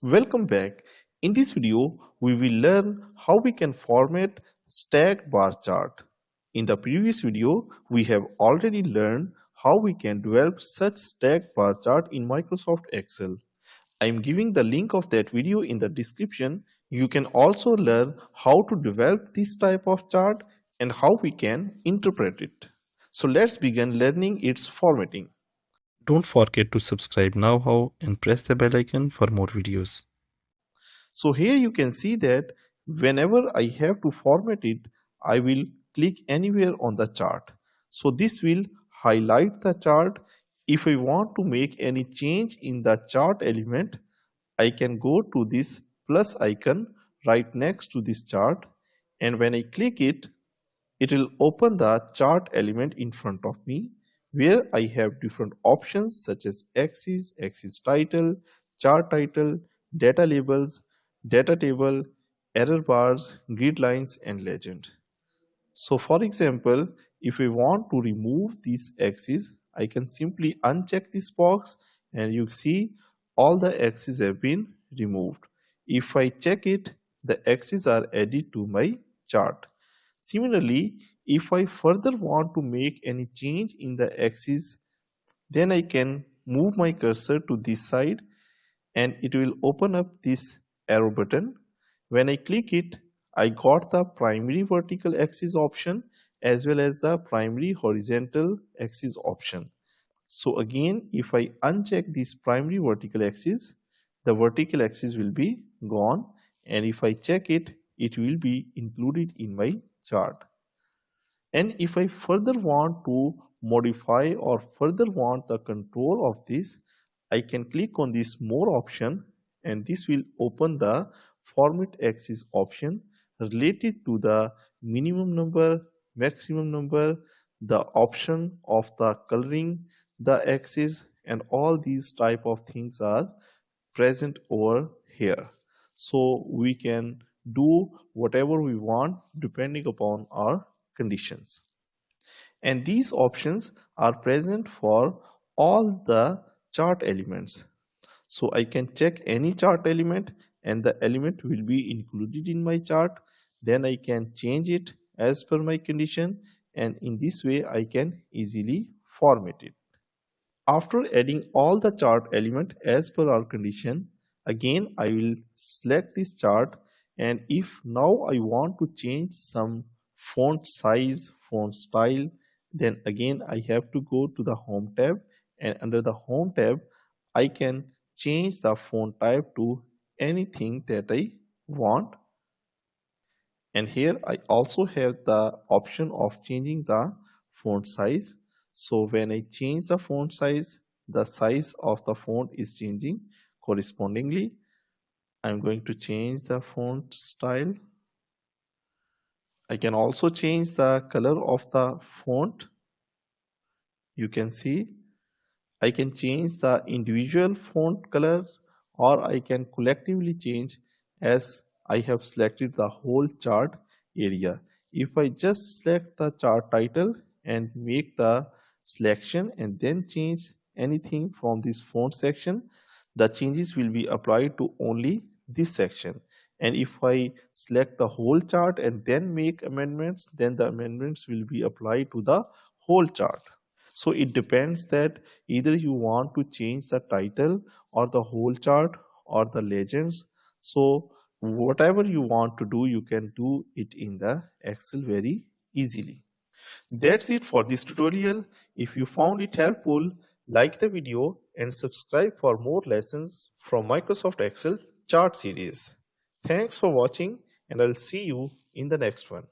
Welcome back. In this video, we will learn how we can format stacked bar chart. In the previous video, we have already learned how we can develop such stacked bar chart in Microsoft Excel. I am giving the link of that video in the description. You can also learn how to develop this type of chart and how we can interpret it. So let's begin learning its formatting. Don't forget to subscribe now and press the bell icon for more videos. So here you can see that whenever I have to format it, I will click anywhere on the chart. So this will highlight the chart. If I want to make any change in the chart element, I can go to this plus icon right next to this chart, and when I click it, it will open the chart element in front of me, where I have different options such as axis, axis title, chart title, data labels, data table, error bars, grid lines, and legend. So for example, if I want to remove this axis, I can simply uncheck this box and you see all the axes have been removed. If I check it, the axes are added to my chart. Similarly, if I further want to make any change in the axis, then I can move my cursor to this side and it will open up this arrow button. When I click it, I got the primary vertical axis option as well as the primary horizontal axis option. So again, if I uncheck this primary vertical axis, the vertical axis will be gone, and if I check it, it will be included in my chart. And if I further want to modify or further want the control of this, I can click on this more option and this will open the format axis option related to the minimum number, maximum number, the option of the coloring the axis, and all these type of things are present over here. So we can do whatever we want depending upon our conditions. And these options are present for all the chart elements. So I can check any chart element and the element will be included in my chart. Then I can change it as per my condition, and in this way I can easily format it. After adding all the chart element as per our condition, again I will select this chart, and if now I want to change some font size, font style, then again I have to go to the home tab, and under the home tab I can change the font type to anything that I want. And here I also have the option of changing the font size. So when I change the font size, the size of the font is changing correspondingly. I'm going to change the font style. I can also change the color of the font. You can see I can change the individual font color, or I can collectively change as I have selected the whole chart area. If I just select the chart title and make the selection and then change anything from this font section, the changes will be applied to only this section. And if I select the whole chart and then make amendments, then the amendments will be applied to the whole chart. So it depends that either you want to change the title or the whole chart or the legends. So whatever you want to do, you can do it in the Excel very easily. That's it for this tutorial. If you found it helpful, like the video and subscribe for more lessons from Microsoft Excel chart series. Thanks for watching, and I'll see you in the next one.